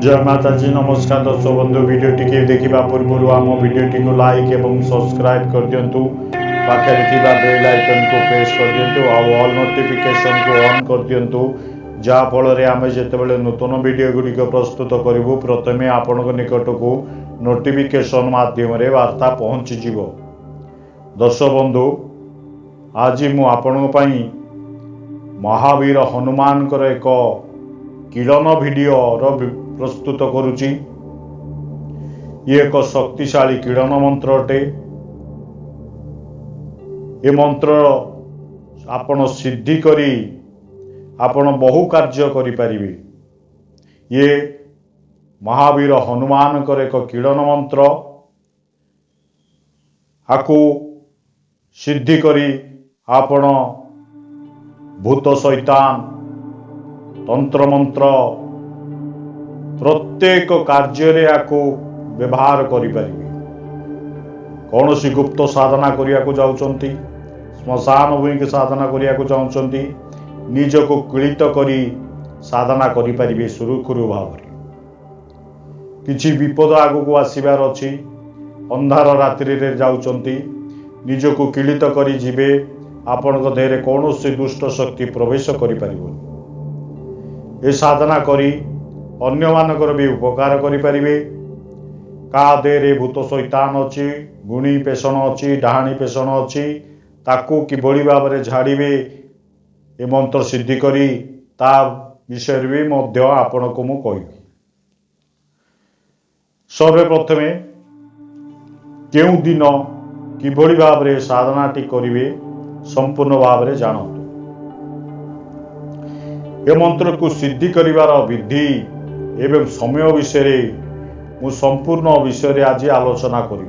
जय माता जी नमस्कार दर्शक बंधु वीडियोटी के देखा पूर्व आम वीडियोटी को लाइक और सब्सक्राइब कर दिंतु पाखे बेल आइकन को प्रेस कर दिंतु ऑल नोटिफिकेशन को ऑन कर दिंतु जहाँ फल आम जिते नूतन वीडियो गुड़िक प्रस्तुत करूँ प्रथमे आपण निकट को नोटिफिकेशन माध्यम वार्ता पहुँचीज। दर्शक बंधु आज मुझे महावीर हनुमान एक किरण वीडियो प्रस्तुत करुची। ये एक शक्तिशाली किरण मंत्र अटे। ये मंत्र आपण सिद्धि करी आपण बहु कार्य करि परिबे। ये महावीर हनुमान एक किरण मंत्र आकु सिद्धि करी आपण भूत शैतान तंत्र मंत्र प्रत्येक कार्य रे आकु व्यवहार करि परिबे। कौन सी गुप्त साधना करिया को जाउचंती, श्मशान भूमि के साधना करिया को चाहउचंती, निज को किलित करी साधना करि परिबे सुरुखुरु भाव रे। किछि विपद आगु को आसीबार अछि, अंधार रात्रि रे जाउचंती, निज को किलित करी जिबे आपनक देहरे कौन सी दुष्ट शक्ति प्रवेश करि परिबो। ए साधना करी अन्य मानकर भी उपकार करें। का देहरे भूत शैतान अच्छी, गुणी पेषण अच्छी, डाहाणी पेषण अच्छी, ताकू किभली भाव में झाड़े ए मंत्र सिद्धि करी ता विषय भी मध्य आपण को मु कहि। सर्वप्रथमे केउ दिन किभली भाव में साधनाटी करिवे संपूर्ण भाव में जानतु। ए मंत्र को सिद्धि करिवार विधि एवं समय विषय मु संपूर्ण विषय आज आलोचना करी।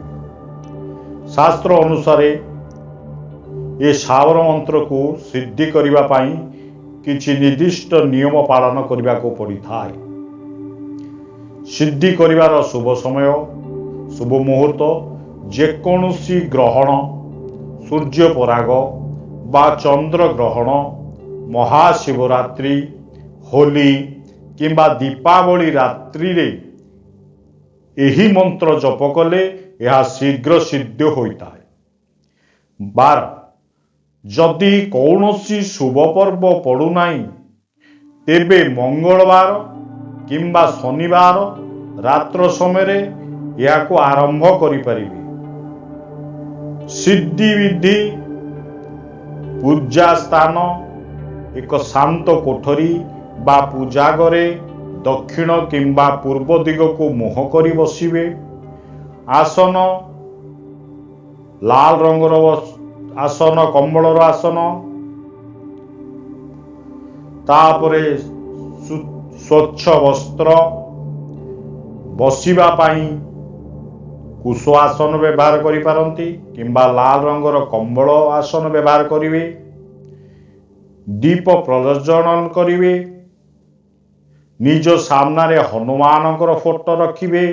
शास्त्र अनुसार ये सावर मंत्र को सिद्धि करिवा पाई किछि निर्दिष्ट नियम पालन करिवा को पड़ी थाए। सिद्धि करिवार शुभ समय, शुभ मुहूर्त, जेकोसी ग्रहण, सूर्य पराग बा चंद्र ग्रहण, महाशिवरात्रि, होली किंबा दीपावली रात्रि रे एही मंत्र जप कले यह शीघ्र सिद्ध होता है। 12 जदि कौनसी शुभ पर्व पड़ुनाई तेबे मंगलवार किंबा शनिवार रात्र समय यह को आरंभ करि परिबे। सिद्धि विधि पूजा स्थान एक शांत कोठरी बा पूजागरे दक्षिण किंबा पूर्व दिग को मुह करी बसिबे। आसन लाल रंगर आसन, कंबलर आसन, तापरे स्वच्छ वस्त्र, बसिबा पाई कुश आसन व्यवहार करि पारंती किंबा लाल रंगर कंबल आसन व्यवहार करिवे। दीप प्रज्वलन करिवे। निज सामने हनुमानकर फोटो रखिबे,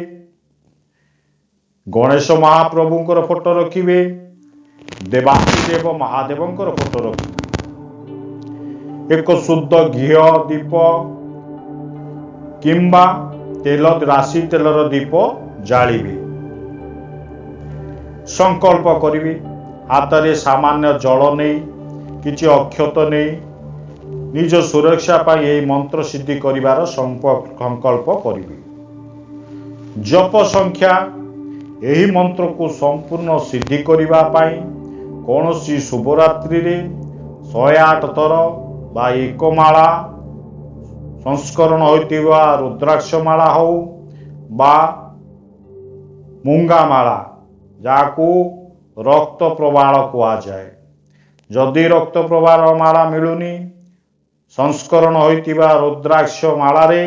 गणेश महाप्रभुंकर फोटो रखिबे, देवादिदेव महादेवंकर फोटो रखिबे। एक शुद्ध घी दीप किंबा तेल राशि तेलर दीप जालिबे। संकल्प करिवे। हाथ में सामान्य जल नहीं किछि अक्षत नहीं निज सुरक्षा पाई यही मंत्र सिद्धि करिवार संकल्प करिवे। जप संख्या यही मंत्र को संपूर्ण सिद्धि करिवा पाई कौनसी शुभरात्रि रे 108 थर बा एक माला संस्करण होइतिबा रुद्राक्ष माला हो बा मूंगा माला जाकू रक्त प्रवाह कुआ जाए। जदि रक्त प्रवाह माला मिलुनी संस्करण होइतिबा रुद्राक्ष माला रे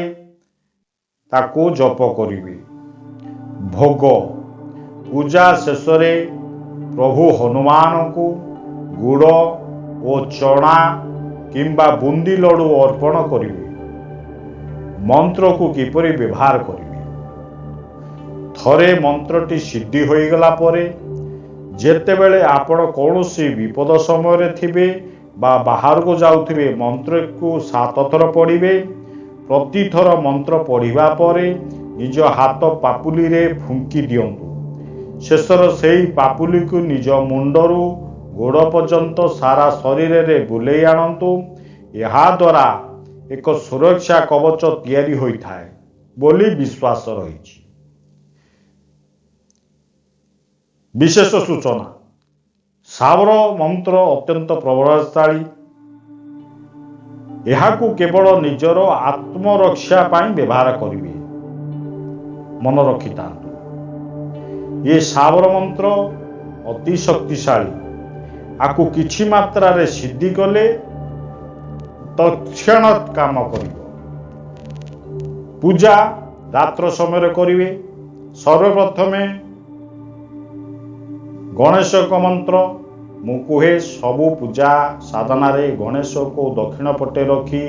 ताकू जप करिवे। भोग पूजा शेष रे प्रभु हनुमान को गुड़ और चना किंबा बुंदी लड्डू अर्पण करिवे। मंत्र को किपरि व्यवहार करिवे। थरे मंत्रटी सिद्धि होई गला परे जेतेबेले आपण कौनसी विपद समय थिबे बा बाहर को जाउथिबे मंत्र को 7 थर पढ़िबे। प्रतिथर मंत्र पढ़िबा परे निज हाथ पापुली रे फुंकी दियंतु। शेषर सेई पापुली को निज मुंडरू गोड़ पर्यंत सारा शरीर रे बुलेई आणंतु। ଏହା द्वारा एक सुरक्षा कवच तैयारी होइथाय बोली विश्वास रही। विशेष सूचना, सावर मंत्र अत्यंत प्रभावशाली। यहाकू केवल निजर आत्मरक्षा पाई व्यवहार करिवे। मन रखिता ये सावर मंत्र अति शक्तिशाली। आकू किछि मात्रा रे सिद्धि कले तत्क्षणात् काम करिवो। पूजा रात्र समय करिवे। सर्वप्रथमे गणेश को मंत्र मु कुहे सबु पूजा साधना रे गणेश को दक्षिण पटे रखी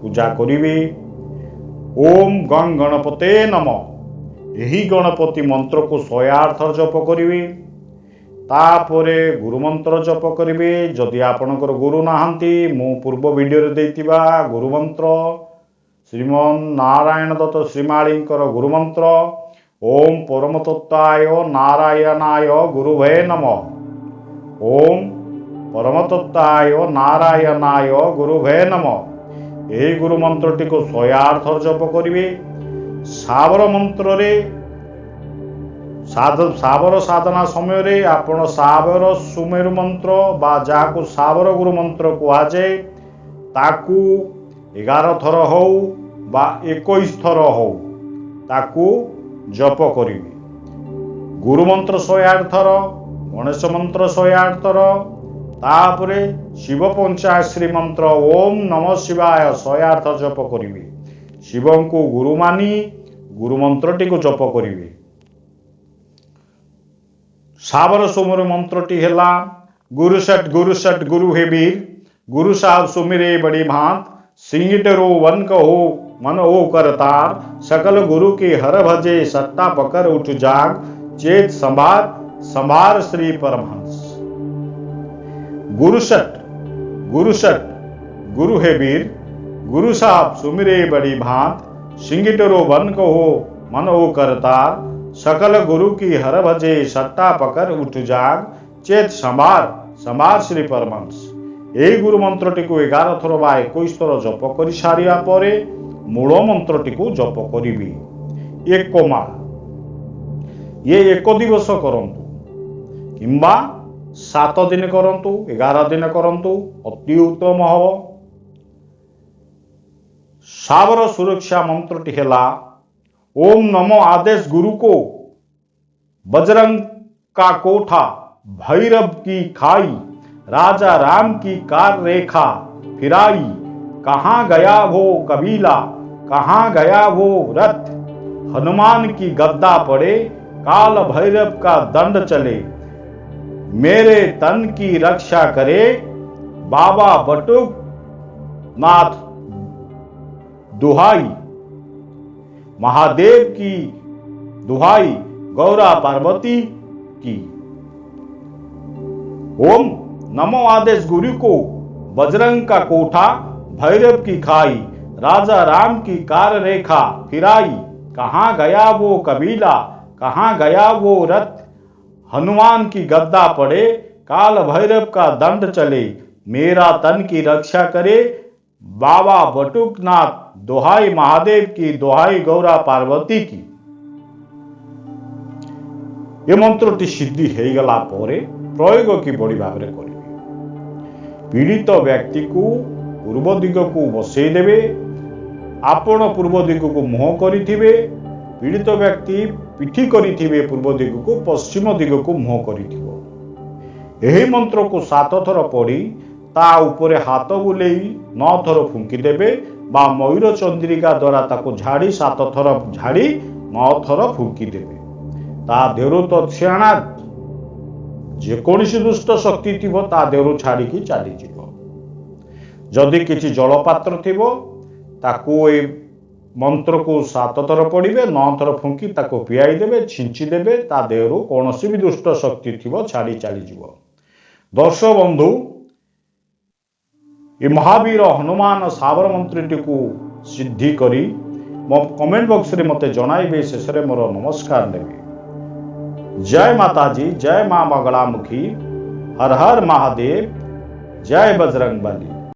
पूजा करिवे। ओम गं गणपते नमः यही गणपति मंत्र को 108 थर जप करिवे। तापरे गुरु मंत्र जप करिवे। जदि आपणकर गुरु नाहंती मु पूर्व वीडियो रे देतिबा गुरु मंत्र श्रीमन नारायण दत्त श्रीमाळींकर गुरु मंत्र ओम परमतत्त्वाय नारायणाय गुरुवे नमः। ओम परमतत्त्वाय नारायणाय गुरुवे नमः यही गुरु मंत्रटी को 108 थर जप करिवे। सावर मंत्र रे सावर साधना समय रे आपण सावर सुमेरु मंत्र बा जाको सावर गुरु मंत्र कुआ जाए ताकू 11 थर हो बा 21 थर हो ताकू जप करिवे। गुरु मंत्र 108 थर, गणेश मंत्र 108 थर, तापरे शिव पंचाश्री मंत्र ओम नमः शिवाय 108 थर जप करिवे। शिवं को गुरु मानी गुरु मंत्रटी को जप करिवे। सावर सुमेरु मंत्रटी हेला गुरु सट गुरु हे वीर गुरु साहब सुमिरे बड़ी भांत सिंगिटरो वन कहो मन ओ करतार सकल गुरु के हर भजे सट्टा पकर उठ जाग चेत संभार श्री परमहंस। गुरु सट गुरु हे वीर गुरु साहब सुमिरे बड़ी भांत सिंगिटरो वन कहो मन ओ करतार सकल गुरु की हर भजे सट्टा पकर उठ जाग चेत संभार श्री परमहंस। यही गुरु मंत्रटी को 11 थर बा 21 थर जप कर सारिया परे मूल मंत्रटी को जप करिवे। एक माळ ये 1 दिवस करंतु किंबा 7 दिन करंतु 11 दिन करंतु अति उत्तम हव। सावर सुरक्षा मंत्रटी हेला ओम नमो आदेश गुरु को बजरंग का कोठा भैरव की खाई राजा राम की कार रेखा फिराई कहाँ गया वो कबीला कहाँ गया वो रथ हनुमान की गद्दा पड़े काल भैरव का दंड चले मेरे तन की रक्षा करे बाबा बटुक नाथ दुहाई महादेव की दुहाई गौरा पार्वती की। ओम नमो आदेश गुरु को बजरंग का कोठा भैरव की खाई राजा राम की कार रेखा फिराई कहाँ गया वो कबीला कहाँ गया वो रथ हनुमान की गद्दा पड़े काल भैरव का दंड चले मेरा तन की रक्षा करे बाबा बटुकनाथ दोहाई महादेव की दोहाई गौरा पार्वती की। ये मंत्रटी सिद्धि हो गला परे प्रयोग किभली भाव में करेंगे। पीड़ित व्यक्ति को पूर्व दिग को बसई देवे। आपण पूर्व दिग को मुह करिथिबे। पीड़ित व्यक्ति पिठी करिथिबे पूर्व दिग को पश्चिम दिग को मुह करिथिबो। यही मंत्र को 7 थर पढ़ी ता उपरे हाथ बुलेई 9 थर फुंकी देवे बा मयूर चंद्रिका द्वारा ताको झाड़ी 7 थर झाड़ी 9 थर फुंकी देवे। ता देहरु तत्क्षणात् जेकोसी दुष्ट शक्ति थिबो ता देहरु छाड़ी चली जीवो। जदि किछि जलपात्र थिबो ताको ए मंत्र को 7 थर पढ़िबे 9 थर फुंकी ताको पियाई देबे छिंची देबे ता देहरु कोनोसी भी दुष्ट शक्ति थिबो छाड़ी चली जीवो। दर्शक बंधु ये महावीर हनुमान साबर मंत्रटी को सिद्धि करी मो कमेंट बॉक्स रे मते जणाइबे शेष रे मोर नमस्कार देबे। जय माताजी, जय मां मंगलामुखी, हर हर महादेव, जय बजरंग बली।